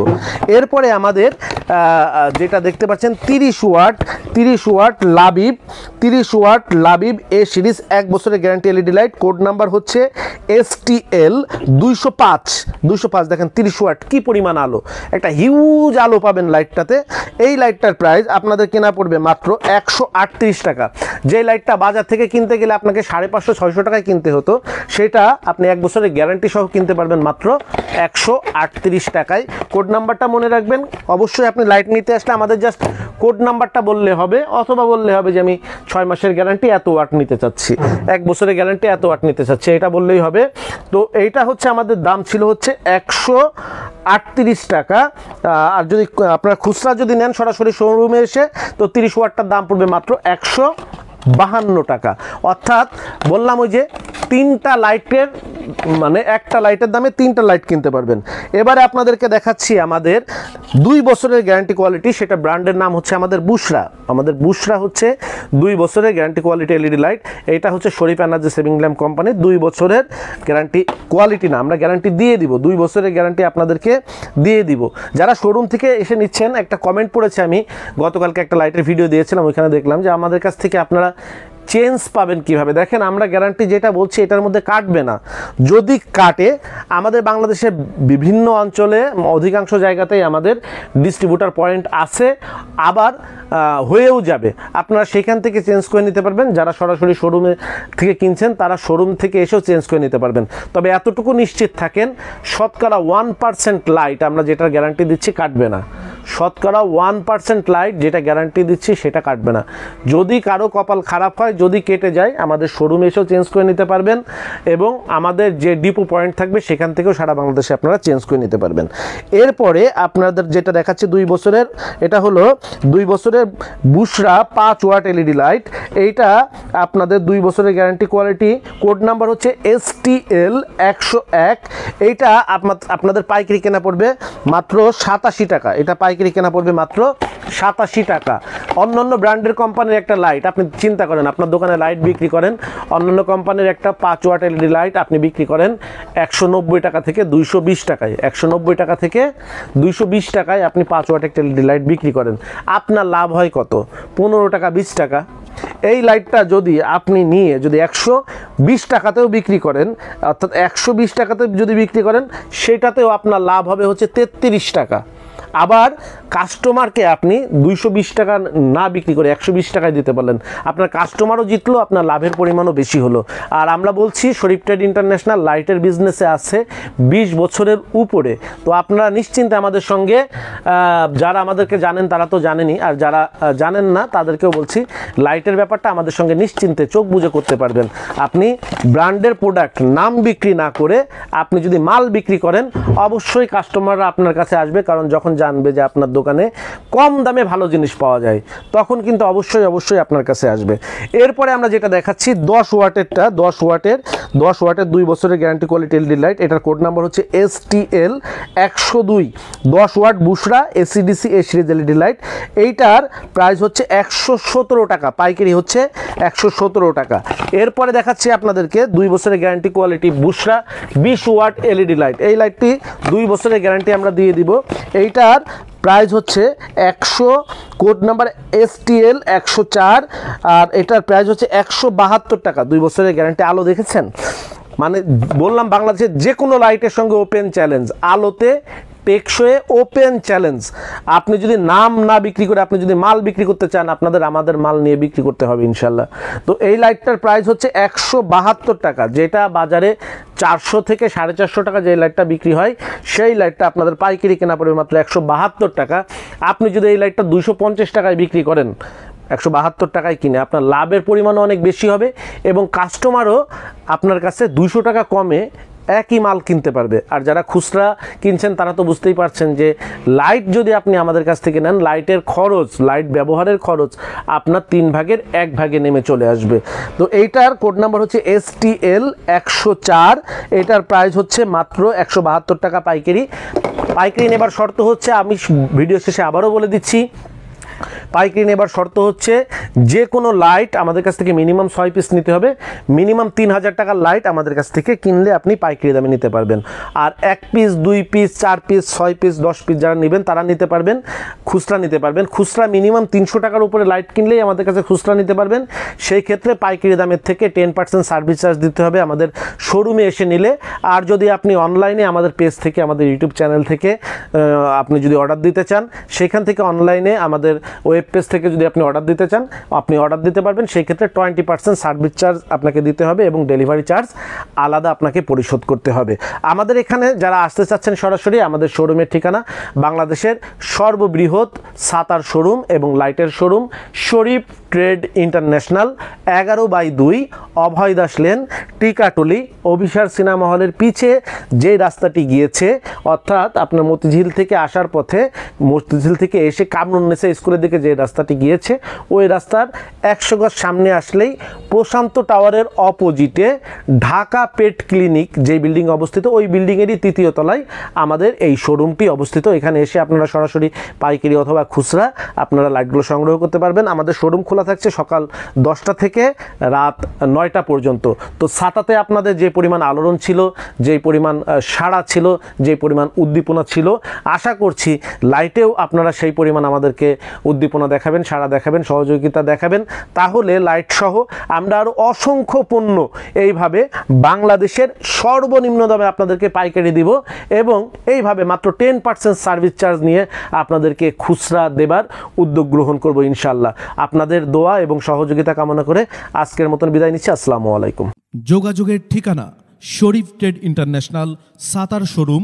এরপরে আমাদের যেটা দেখতে পাচ্ছেন 30 ওয়াট লাবিব, 30 ওয়াট লাবিব এ সিরিজ 1 বছরের guarantee LED light, code number হচ্ছে STL 205। দেখেন 30 ওয়াট কি পরিমাণ আলো, একটা হিউজ আলো পাবেন লাইটটাতে। এই লাইটটার প্রাইস আপনাদের কেনা পড়বে মাত্র 138 টাকা। যে লাইটটা বাজার থেকে কিনতে গেলে আপনাকে 550-600 টাকায় কিনতে হতো, সেটা আপনি 1 বছরের গ্যারান্টি সহ কিনতে পারবেন মাত্র 138 টাকায়। কোড নাম্বারটা মনে রাখবেন। অবশ্যই আপনি লাইট নিতে আসলে আমাদের জাস্ট কোড নাম্বারটা বললে হবে, অথবা বললে হবে যে আমি 6 মাসের গ্যারান্টি এত ওয়াট নিতে চাচ্ছি, 1 বছরের গ্যারান্টি এত ওয়াট নিতে চাচ্ছি, এটা বললেই হবে। তো এইটা হচ্ছে আমাদের দাম ছিল হচ্ছে 138 টাকা। আর যদি আপনারা খুচরা যদি নেন সরাসরি শোরুমে এসে, তো 30 ওয়াটটার দাম পড়বে মাত্র 152 টাকা। অর্থাৎ বললাম ওই যে 3টা লাইটের মানে একটা লাইটের দামে 3টা লাইট কিনতে পারবেন। এবারে আপনাদেরকে দেখাচ্ছি আমাদের 2 বছরের গ্যারান্টি কোয়ালিটি, সেটা ব্র্যান্ডের নাম হচ্ছে আমাদের বুশরা। আমাদের বুশরা হচ্ছে 2 বছরের গ্যারান্টি কোয়ালিটি এলইডি লাইট। এইটা হচ্ছে শরীফ এনার্জি সেভিং ল্যাম্প কোম্পানি, 2 বছরের গ্যারান্টি কোয়ালিটি না, আমরা গ্যারান্টি দিয়ে দিব, 2 বছরের গ্যারান্টি আপনাদেরকে দিয়ে দিব। যারা শোরুম থেকে এসে নিচ্ছেন, একটা কমেন্ট পড়েছে, আমি গতকালকে একটা লাইটের ভিডিও দিয়েছিলাম, ওইখানে দেখলাম যে আমাদের কাছ থেকে আপনারা চেঞ্জ পাবেন কিভাবে। দেখেন আমরা গ্যারান্টি যেটা বলছি এটার মধ্যে কাটবে না, যদি কাটে আমাদের বাংলাদেশের বিভিন্ন অঞ্চলে অধিকাংশ জায়গাতেই আমাদের ডিস্ট্রিবিউটার পয়েন্ট আছে, আবার হয়েও যাবে, আপনারা সেখান থেকে চেঞ্জ করে নিতে পারবেন। যারা সরাসরি শোরুমে থেকে কিনছেন তারা শোরুম থেকে এসেও চেঞ্জ করে নিতে পারবেন। তবে এতটুকু নিশ্চিত থাকেন, শতকরা 1% লাইট আমরা যেটার গ্যারান্টি দিচ্ছি কাটবে না, শতকরা 1% লাইট যেটা গ্যারান্টি দিচ্ছি সেটা কাটবে না। যদি কারো কপাল খারাপ হয়, যদি কেটে যায়, আমাদের শোরুমে এসেও চেঞ্জ করে নিতে পারবেন, এবং আমাদের যে ডিপো পয়েন্ট থাকবে সেখান থেকেও সারা বাংলাদেশে আপনারা চেঞ্জ করে নিতে পারবেন। এরপরে আপনাদের যেটা দেখাচ্ছি 2 বছরের, এটা হলো 2 বছরের বুশরা 5 ওয়াট এলইডি লাইট। এইটা আপনাদের 2 বছরের গ্যারান্টি কোয়ালিটি, কোড নাম্বার হচ্ছে STL 101। এইটা আপনাদের পাইকারি কেনা পড়বে মাত্র 87 টাকা। এটা পাইকারি কেনা পড়বে মাত্র 87 টাকা। অন্যান্য ব্র্যান্ডের কোম্পানির একটা লাইট আপনি চিন্তা করেন, আপনার দোকানে লাইট বিক্রি করেন, অন্যান্য কোম্পানির একটা 5 ওয়াট এলইডি লাইট আপনি বিক্রি করেন 190 টাকা থেকে 220 টাকায়, 190 টাকা থেকে 220 টাকায় আপনি 5 ওয়াট একটা এলইডি লাইট বিক্রি করেন, আপনার লাভ হয় কত? 15 টাকা 20 টাকা। এই লাইটটা যদি আপনি নিয়ে যদি 120 টাকাতেও বিক্রি করেন, অর্থাৎ 120 টাকাতে যদি বিক্রি করেন, সেটাতেও আপনার লাভ হবে হচ্ছে 33 টাকা। আবার কাস্টমারকে আপনি 220 টাকা না বিক্রি করে 120 টাকায় দিতে পারলেন, আপনার কাস্টমারও জিতলো, আপনার লাভের পরিমাণও বেশি হলো। আর আমরা বলছি শরীফ ট্রেড ইন্টারন্যাশনাল লাইটের বিজনেসে আছে 20 বছরের উপরে। তো আপনারা নিশ্চিন্তে আমাদের সঙ্গে, যারা আমাদেরকে জানেন তারা তো জানেনই, আর যারা জানেন না তাদেরকেও বলছি, লাইটের ব্যাপারটা আমাদের সঙ্গে নিশ্চিন্তে চোখ বুজে করতে পারবেন। আপনি ব্র্যান্ডের প্রোডাক্ট নাম বিক্রি না করে আপনি যদি মাল বিক্রি করেন, অবশ্যই কাস্টমাররা আপনার কাছে আসবে, কারণ যখন জানবে যে আপনার দোকানে কম দামে ভালো জিনিস পাওয়া যায়, তখন কিন্তু অবশ্যই আপনার কাছে আসবে। এরপরে আমরা যেটা দেখাচ্ছি 10 ওয়াটেরটা, 10 ওয়াটের 2 বছরের গ্যারান্টি কোয়ালিটি এলইডি লাইট। এটার কোড নাম্বার হচ্ছে STL 102। 10 ওয়াট বুশরা ACDC এ সিরিজ এলইডি লাইট। এইটার প্রাইস হচ্ছে 117 টাকা, পাইকারি হচ্ছে 117 টাকা। এরপরে দেখাচ্ছি আপনাদেরকে 2 বছরের গ্যারান্টি কোয়ালিটি বুশরা 20 ওয়াট এলইডি লাইট। এই লাইটটি 2 বছরের গ্যারান্টি আমরা দিয়ে দিব। এইটার প্রাইস হচ্ছে 100, কোড নাম্বার STL 104, আর এটার প্রাইস হচ্ছে 172 টাকা। 2 বছরের গ্যারান্টি। আলো দেখেছেন, মানে বললাম বাংলাদেশের যে কোনো লাইটের সঙ্গে ওপেন চ্যালেঞ্জ, আলোতে টেকসই ওপেন চ্যালেঞ্জ। আপনি যদি নাম না বিক্রি করে আপনি যদি মাল বিক্রি করতে চান, আমাদের মাল নিয়ে বিক্রি করতে হবে ইনশাল্লাহ। তো এই লাইটটার প্রাইস হচ্ছে 172 টাকা, যেটা বাজারে 400 থেকে 450 টাকা যে লাইটটা বিক্রি হয়, সেই লাইটটা আপনাদের পাইকারি কেনা পড়বে মাত্র 172 টাকা। আপনি যদি এই লাইটটা 250 টাকায় বিক্রি করেন, 172 টাকায় কিনে আপনার লাভের পরিমাণও অনেক বেশি হবে, এবং কাস্টমারও আপনার কাছে 200 টাকা কমে একই মাল কিনতে পারবে। আর যারা খুচরা কিনছেন তারা তো বুঝতেই পারছেন যে লাইট যদি আপনি আমাদের কাছ থেকে নেন, লাইটের খরচ, লাইট ব্যবহারের খরচ আপনার 3 ভাগের 1 ভাগে নেমে চলে আসবে। তো এইটার কোড নাম্বার হচ্ছে STL 104। এটার প্রাইস হচ্ছে মাত্র 172 টাকা পাইকারি। নেবার শর্ত হচ্ছে, আমি ভিডিও শেষে আবারও বলে দিচ্ছি, পাইকারি নেবার শর্ত হচ্ছে যে কোনো লাইট আমাদের কাছ থেকে মিনিমাম 6 পিস নিতে হবে। মিনিমাম 3000 টাকার লাইট আমাদের কাছ থেকে কিনলে আপনি পাইকারি দামে নিতে পারবেন। আর 1 piece 2 piece 4 piece 6 piece 10 piece যারা নেবেন তারা নিতে পারবেন, খুচরা নিতে পারবেন। খুচরা মিনিমাম 300 টাকার উপরে লাইট কিনলেই আমাদের কাছে খুচরা নিতে পারবেন। সেই ক্ষেত্রে পাইকারি দামের থেকে 10% সার্ভিস চার্জ দিতে হবে আমাদের শোরুমে এসে নিলে। আর যদি আপনি অনলাইনে আমাদের পেজ থেকে, আমাদের ইউটিউব চ্যানেল থেকে আপনি যদি অর্ডার দিতে চান, সেখান থেকে অনলাইনে আমাদের ওয়েব পেজ থেকে যদি আপনি অর্ডার দিতে চান, আপনি অর্ডার দিতে পারবেন। সেই ক্ষেত্রে 20% সার্ভিস চার্জ আপনাকে দিতে হবে এবং ডেলিভারি চার্জ আলাদা আপনাকে পরিশোধ করতে হবে। আমাদের এখানে যারা আসতে চাচ্ছেন সরাসরি, আমাদের শোরুমের ঠিকানা বাংলাদেশের সর্ববৃহৎ ছাতার শোরুম এবং লাইটের শোরুম শরীফ ট্রেড ইন্টারন্যাশনাল, 11/2 অভয় দাস লেন, টিকাটুলি, অভিসার সিনেমা হলের পিছে যে রাস্তাটি গিয়েছে, অর্থাৎ আপনার মতিঝিল থেকে আসার পথে, মতিঝিল থেকে এসে কামরুন্নেসা স্কুলের দিকে যে রাস্তাটি গিয়েছে, ওই রাস্তার 100 গজ সামনে আসলেই প্রশান্ত টাওয়ারের অপোজিটে ঢাকা পেট ক্লিনিক যে বিল্ডিং অবস্থিত, ওই বিল্ডিংয়েরই 3য় তলায় আমাদের এই শোরুমটি অবস্থিত। এখানে এসে আপনারা সরাসরি পাইকারি অথবা খুচরা আপনারা লাইটগুলো সংগ্রহ করতে পারবেন। আমাদের শোরুম খোলা থাকছে সকাল 10টা থেকে রাত 9টা পর্যন্ত। তো ছাতাতে আপনাদের যে পরিমাণ আলোড়ন ছিল, যে পরিমাণ সাড়া ছিল, যে পরিমাণ উদ্দীপনা ছিল, আশা করছি লাইটেও আপনারা সেই পরিমাণ আমাদেরকে উদ্দীপনা দেখাবেন, সাড়া দেখাবেন, সহযোগিতা দেখাবেন। তাহলে লাইট সহ আমরা আরও অসংখ্য পণ্য এইভাবে বাংলাদেশের সর্বনিম্ন দামে আপনাদেরকে পাইকারি দিব এবং এইভাবে মাত্র 10% সার্ভিস চার্জ নিয়ে আপনাদেরকে খুচরা দেবার উদ্যোগ গ্রহণ করব ইনশাল্লাহ। আপনাদের দোয়া এবং সহযোগিতা কামনা করে আজকের মতন বিদায় নিচ্ছি। আসসালামু আলাইকুম। যোগাযোগের ঠিকানা শরীফ ট্রেড ইন্টারন্যাশনাল, ছাতার শোরুম,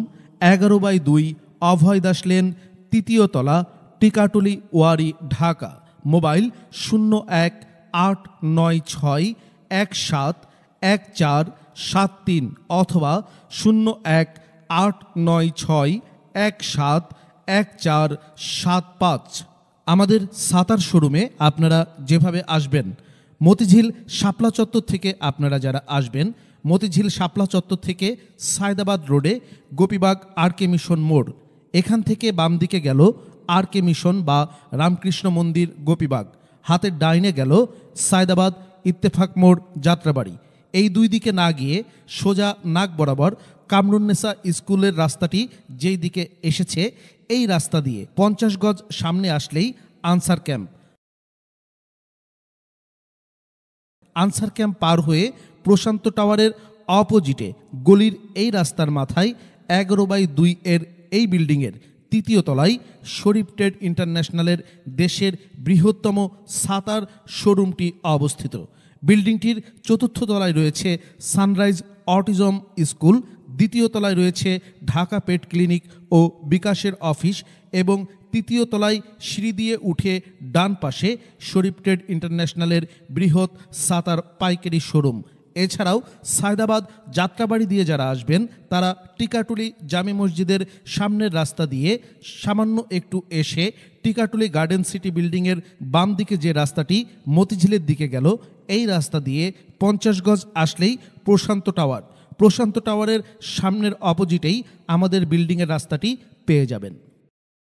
11/2 অভয় দাস লেন, 3য় তলা, টিকাটুলি, ওয়ারি, ঢাকা। মোবাইল 018961714173 অথবা 018961714175। আমাদের ছাতার শোরুমে আপনারা যেভাবে আসবেন, মতিঝিল শাপলা চত্বর থেকে আপনারা যারা আসবেন, মতিঝিল শাপলা চত্বর থেকে সায়দাবাদ রোডে গোপীবাগ আর.কে মিশন মোড়, এখান থেকে বাম দিকে গেল আর.কে মিশন বা রামকৃষ্ণ মন্দির গোপীবাগ, হাতের ডাইনে গেল সায়দাবাদ ইত্তেফাক মোড় যাত্রাবাড়ি। এই দুই দিকে না গিয়ে সোজা নাক বরাবর কামরুন্নেসা স্কুলের রাস্তাটি যেই দিকে এসেছে, এই রাস্তা দিয়ে 50 গজ সামনে আসলেই আনসার ক্যাম্প। আনসার ক্যাম্প পার হয়ে প্রশান্ত টাওয়ারের অপোজিটে গলির এই রাস্তার মাথায় 11/2 এর এই বিল্ডিংয়ের 3য় তলায় শরীফ ট্রেড ইন্টারন্যাশনালের দেশের বৃহত্তম ছাতার শোরুমটি অবস্থিত। বিল্ডিংটির 4র্থ তলায় রয়েছে সানরাইজ অটিজম স্কুল, 2য় তলায় রয়েছে ঢাকা পেট ক্লিনিক ও বিকাশের অফিস এবং 3য় তলায় সিঁড়ি দিয়ে উঠে ডান পাশে শরীফ ট্রেড ইন্টারন্যাশনালের বৃহৎ ছাতার পাইকারি শোরুম। এছাড়াও সায়দাবাদ যাত্রাবাড়ি দিয়ে যারা আসবেন তারা টিকাটুলি জামে মসজিদের সামনের রাস্তা দিয়ে সামান্য একটু এসে টিকাটুলি গার্ডেন সিটি বিল্ডিংয়ের বাম দিকে যে রাস্তাটি মতিঝিলের দিকে গেল, এই রাস্তা দিয়ে 50 গজ আসলেই প্রশান্ত টাওয়ার। প্রশান্ত টাওয়ারের সামনের অপোজিটেই আমাদের বিল্ডিংয়ের রাস্তাটি পেয়ে যাবেন।